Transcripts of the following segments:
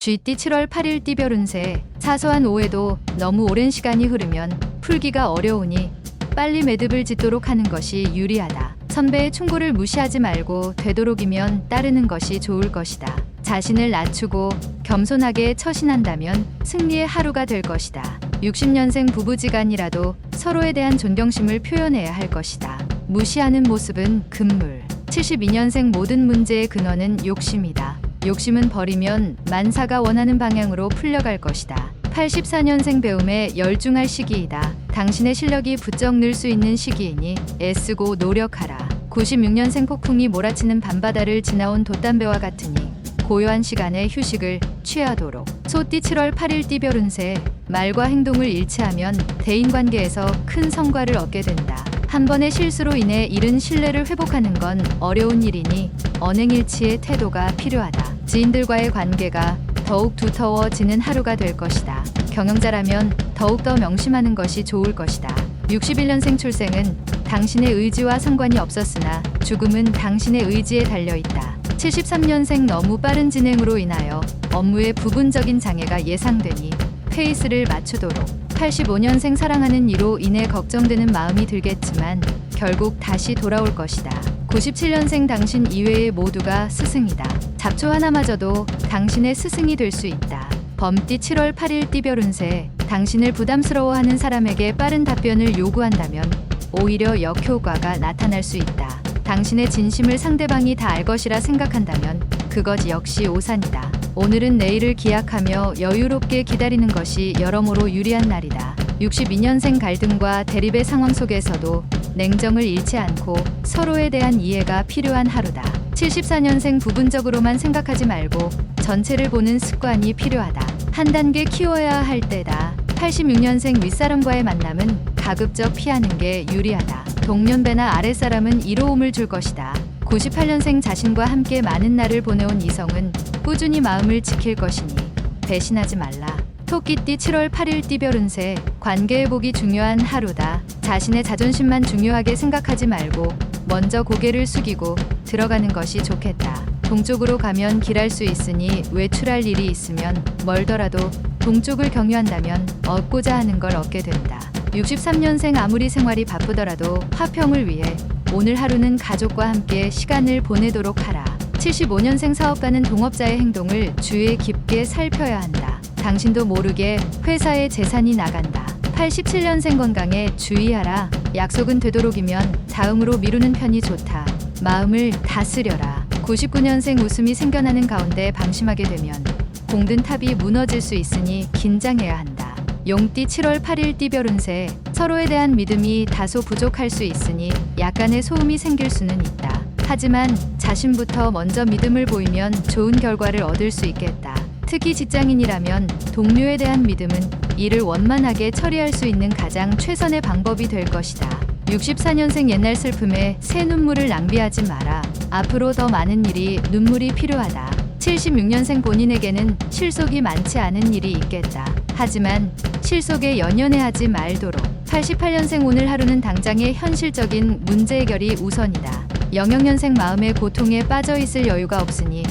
쥐띠 7월 8일 띠별 운세. 사소한 오해도 너무 오랜 시간이 흐르면 풀기가 어려우니 빨리 매듭을 짓도록 하는 것이 유리하다. 선배의 충고를 무시하지 말고 되도록이면 따르는 것이 좋을 것이다. 자신을 낮추고 겸손하게 처신한다면 승리의 하루가 될 것이다. 60년생 부부지간이라도 서로에 대한 존경심을 표현해야 할 것이다. 무시하는 모습은 금물. 72년생 모든 문제의 근원은 욕심이다. 욕심은 버리면 만사가 원하는 방향으로 풀려갈 것이다. 84년생 배움에 열중할 시기이다. 당신의 실력이 부쩍 늘 수 있는 시기이니 애쓰고 노력하라. 96년생 폭풍이 몰아치는 밤바다를 지나온 돛담배와 같으니 고요한 시간에 휴식을 취하도록. 소띠 7월 8일 띠별 운세. 말과 행동을 일치하면 대인관계에서 큰 성과를 얻게 된다. 한 번의 실수로 인해 잃은 신뢰를 회복하는 건 어려운 일이니 언행일치의 태도가 필요하다. 지인들과의 관계가 더욱 두터워지는 하루가 될 것이다. 경영자라면 더욱더 명심하는 것이 좋을 것이다. 61년생 출생은 당신의 의지와 상관이 없었으나 죽음은 당신의 의지에 달려있다. 73년생 너무 빠른 진행으로 인하여 업무에 부분적인 장애가 예상되니 페이스를 맞추도록. 85년생 사랑하는 이로 인해 걱정되는 마음이 들겠지만 결국 다시 돌아올 것이다. 97년생 당신 이외의 모두가 스승이다. 잡초 하나마저도 당신의 스승이 될 수 있다. 범띠 7월 8일 띠별 운세. 당신을 부담스러워하는 사람에게 빠른 답변을 요구한다면 오히려 역효과가 나타날 수 있다. 당신의 진심을 상대방이 다 알 것이라 생각한다면 그것 역시 오산이다. 오늘은 내일을 기약하며 여유롭게 기다리는 것이 여러모로 유리한 날이다. 62년생 갈등과 대립의 상황 속에서도 냉정을 잃지 않고 서로에 대한 이해가 필요한 하루다. 74년생 부분적으로만 생각하지 말고 전체를 보는 습관이 필요하다. 한 단계 키워야 할 때다. 86년생 윗사람과의 만남은 가급적 피하는 게 유리하다. 동년배나 아랫사람은 이로움을 줄 것이다. 98년생 자신과 함께 많은 날을 보내온 이성은 꾸준히 마음을 지킬 것이니 배신하지 말라. 토끼띠 7월 8일 띠별 운세. 관계회복이 중요한 하루다. 자신의 자존심만 중요하게 생각하지 말고 먼저 고개를 숙이고 들어가는 것이 좋겠다. 동쪽으로 가면 길할 수 있으니 외출할 일이 있으면 멀더라도 동쪽을 경유한다면 얻고자 하는 걸 얻게 된다. 63년생 아무리 생활이 바쁘더라도 화평을 위해 오늘 하루는 가족과 함께 시간을 보내도록 하라. 75년생 사업가는 동업자의 행동을 주의 깊게 살펴야 한다. 당신도 모르게 회사에 재산이 나간다. 87년생 건강에 주의하라. 약속은 되도록이면 다음으로 미루는 편이 좋다. 마음을 다스려라. 99년생 웃음이 생겨나는 가운데 방심하게 되면 공든 탑이 무너질 수 있으니 긴장해야 한다. 용띠 7월 8일 띠별 운세. 서로에 대한 믿음이 다소 부족할 수 있으니 약간의 소음이 생길 수는 있다. 하지만 자신부터 먼저 믿음을 보이면 좋은 결과를 얻을 수 있겠다. 특히 직장인이라면 동료에 대한 믿음은 일을 원만하게 처리할 수 있는 가장 최선의 방법이 될 것이다. 64년생 옛날 슬픔에 새 눈물을 낭비하지 마라. 앞으로 더 많은 일이 눈물이 필요하다. 76년생 본인에게는 실속이 많지 않은 일이 있겠다. 하지만 실속에 연연해하지 말도록. 88년생 오늘 하루는 당장의 현실적인 문제 해결이 우선이다. 00년생 마음의 고통에 빠져 있을 여유가 없으니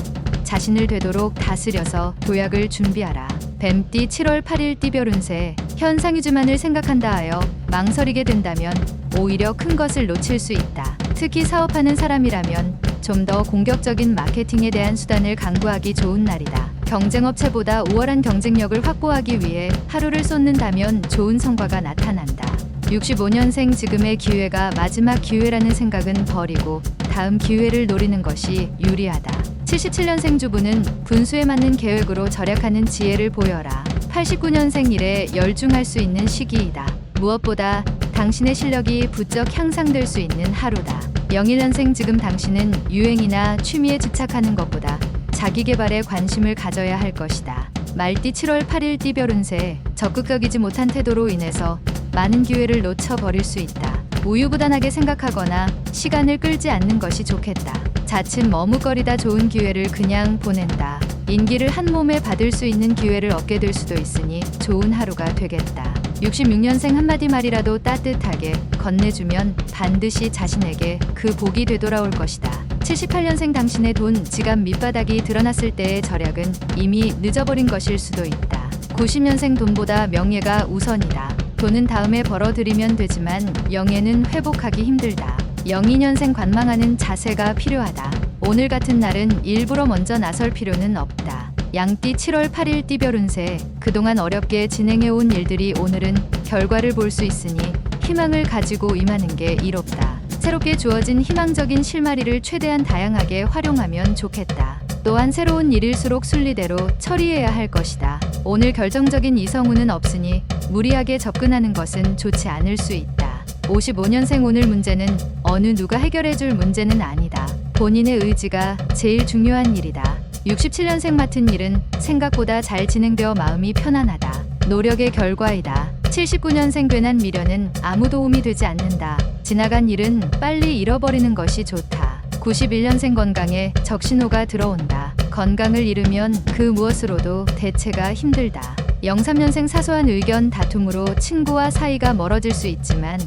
자신을 되도록 다스려서 도약을 준비하라. 뱀띠 7월 8일 띠별 운세. 현상 유지만을 생각한다 하여 망설이게 된다면 오히려 큰 것을 놓칠 수 있다. 특히 사업하는 사람이라면 좀 더 공격적인 마케팅에 대한 수단을 강구하기 좋은 날이다. 경쟁업체보다 우월한 경쟁력을 확보하기 위해 하루를 쏟는다면 좋은 성과가 나타난다. 65년생 지금의 기회가 마지막 기회라는 생각은 버리고 다음 기회를 노리는 것이 유리하다. 77년생 주부는 분수에 맞는 계획으로 절약하는 지혜를 보여라. 89년생 일에 열중할 수 있는 시기이다. 무엇보다 당신의 실력이 부쩍 향상될 수 있는 하루다. 01년생 지금 당신은 유행이나 취미에 집착하는 것보다 자기 개발에 관심을 가져야 할 것이다. 말띠 7월 8일 띠별 운세. 적극적이지 못한 태도로 인해서 많은 기회를 놓쳐버릴 수 있다. 우유부단하게 생각하거나 시간을 끌지 않는 것이 좋겠다. 자칫 머뭇거리다 좋은 기회를 그냥 보낸다. 인기를 한 몸에 받을 수 있는 기회를 얻게 될 수도 있으니 좋은 하루가 되겠다. 66년생 한마디 말이라도 따뜻하게 건네주면 반드시 자신에게 그 복이 되돌아올 것이다. 78년생 당신의 돈, 지갑 밑바닥이 드러났을 때의 절약은 이미 늦어버린 것일 수도 있다. 90년생 돈보다 명예가 우선이다. 돈은 다음에 벌어들이면 되지만 명예는 회복하기 힘들다. 02년생 관망하는 자세가 필요하다. 오늘 같은 날은 일부러 먼저 나설 필요는 없다. 양띠 7월 8일 띠별 운세. 그동안 어렵게 진행해온 일들이 오늘은 결과를 볼 수 있으니 희망을 가지고 임하는 게 이롭다. 새롭게 주어진 희망적인 실마리를 최대한 다양하게 활용하면 좋겠다. 또한 새로운 일일수록 순리대로 처리해야 할 것이다. 오늘 결정적인 이성운은 없으니 무리하게 접근하는 것은 좋지 않을 수 있다. 55년생 오늘 문제는 어느 누가 해결해줄 문제는 아니다. 본인의 의지가 제일 중요한 일이다. 67년생 맡은 일은 생각보다 잘 진행되어 마음이 편안하다. 노력의 결과이다. 79년생 괜한 미련은 아무 도움이 되지 않는다. 지나간 일은 빨리 잃어버리는 것이 좋다. 91년생 건강에 적신호가 들어온다. 건강을 잃으면 그 무엇으로도 대체가 힘들다. 03년생 사소한 의견 다툼으로 친구와 사이가 멀어질 수 있지만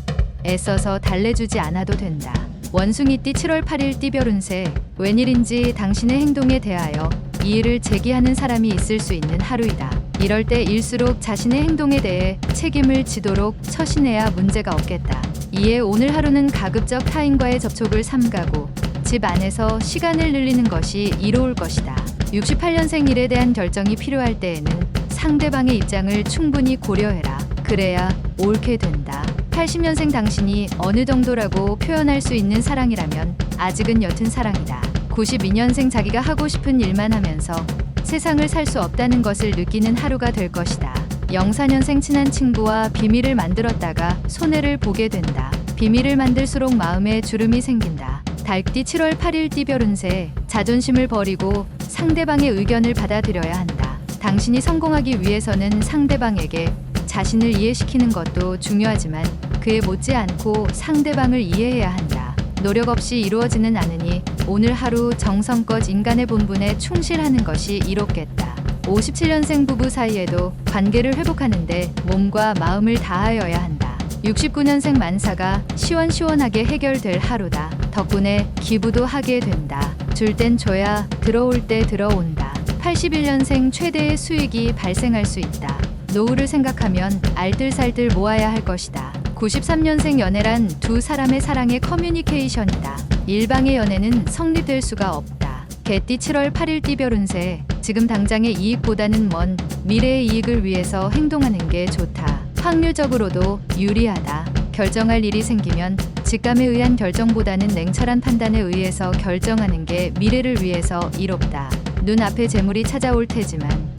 애써서 달래주지 않아도 된다. 원숭이띠 7월 8일 띠별 운세. 웬일인지 당신의 행동에 대하여 이의를 제기하는 사람이 있을 수 있는 하루이다. 이럴 때일수록 자신의 행동에 대해 책임을 지도록 처신해야 문제가 없겠다. 이에 오늘 하루는 가급적 타인과의 접촉을 삼가고 집 안에서 시간을 늘리는 것이 이로울 것이다. 68년생 일에 대한 결정이 필요할 때에는 상대방의 입장을 충분히 고려해라. 그래야 옳게 된다. 80년생 당신이 어느 정도라고 표현할 수 있는 사랑이라면 아직은 옅은 사랑이다. 92년생 자기가 하고 싶은 일만 하면서 세상을 살 수 없다는 것을 느끼는 하루가 될 것이다. 04년생 친한 친구와 비밀을 만들었다가 손해를 보게 된다. 비밀을 만들수록 마음에 주름이 생긴다. 달띠 7월 8일 띠별 운세. 자존심을 버리고 상대방의 의견을 받아들여야 한다. 당신이 성공하기 위해서는 상대방에게 자신을 이해시키는 것도 중요하지만 그에 못지않고 상대방을 이해해야 한다. 노력 없이 이루어지는 않으니 오늘 하루 정성껏 인간의 본분에 충실하는 것이 이롭겠다. 57년생 부부 사이에도 관계를 회복하는데 몸과 마음을 다하여야 한다. 69년생 만사가 시원시원하게 해결될 하루다. 덕분에 기부도 하게 된다. 줄 땐 줘야 들어올 때 들어온다. 81년생 최대의 수익이 발생할 수 있다. 노후를 생각하면 알뜰살뜰 모아야 할 것이다. 93년생 연애란 두 사람의 사랑의 커뮤니케이션이다. 일방의 연애는 성립될 수가 없다. 개띠 7월 8일 띠별 운세. 지금 당장의 이익보다는 먼 미래의 이익을 위해서 행동하는 게 좋다. 확률적으로도 유리하다. 결정할 일이 생기면 직감에 의한 결정보다는 냉철한 판단에 의해서 결정하는 게 미래를 위해서 이롭다. 눈앞에 재물이 찾아올 테지만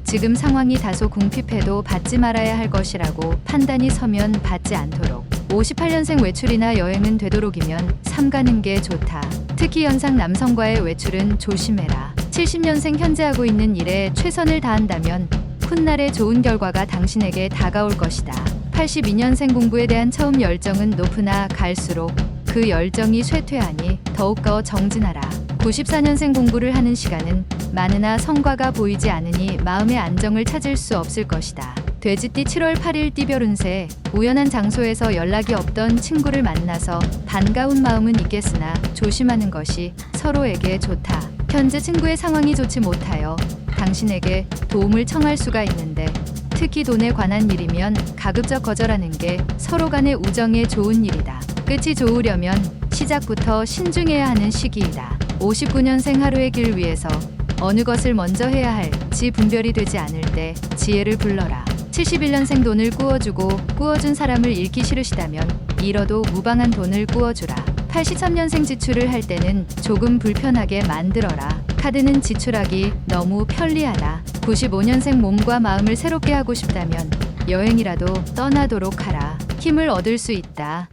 지금 상황이 다소 궁핍해도 받지 말아야 할 것이라고 판단이 서면 받지 않도록. 58년생 외출이나 여행은 되도록이면 삼가는 게 좋다. 특히 연상 남성과의 외출은 조심해라. 70년생 현재 하고 있는 일에 최선을 다한다면 훗날에 좋은 결과가 당신에게 다가올 것이다. 82년생 공부에 대한 처음 열정은 높으나 갈수록 그 열정이 쇠퇴하니 더욱더 정진하라. 94년생 공부를 하는 시간은 많으나 성과가 보이지 않으니 마음의 안정을 찾을 수 없을 것이다. 돼지띠 7월 8일 띠별 운세. 우연한 장소에서 연락이 없던 친구를 만나서 반가운 마음은 있겠으나 조심하는 것이 서로에게 좋다. 현재 친구의 상황이 좋지 못하여 당신에게 도움을 청할 수가 있는데 특히 돈에 관한 일이면 가급적 거절하는 게 서로 간의 우정에 좋은 일이다. 끝이 좋으려면 시작부터 신중해야 하는 시기이다. 59년생 하루의 길 위해서 어느 것을 먼저 해야 할지 분별이 되지 않을 때 지혜를 불러라. 71년생 돈을 꾸어주고 꾸어준 사람을 잃기 싫으시다면 잃어도 무방한 돈을 꾸어주라. 83년생 지출을 할 때는 조금 불편하게 만들어라. 카드는 지출하기 너무 편리하다. 95년생 몸과 마음을 새롭게 하고 싶다면 여행이라도 떠나도록 하라. 힘을 얻을 수 있다.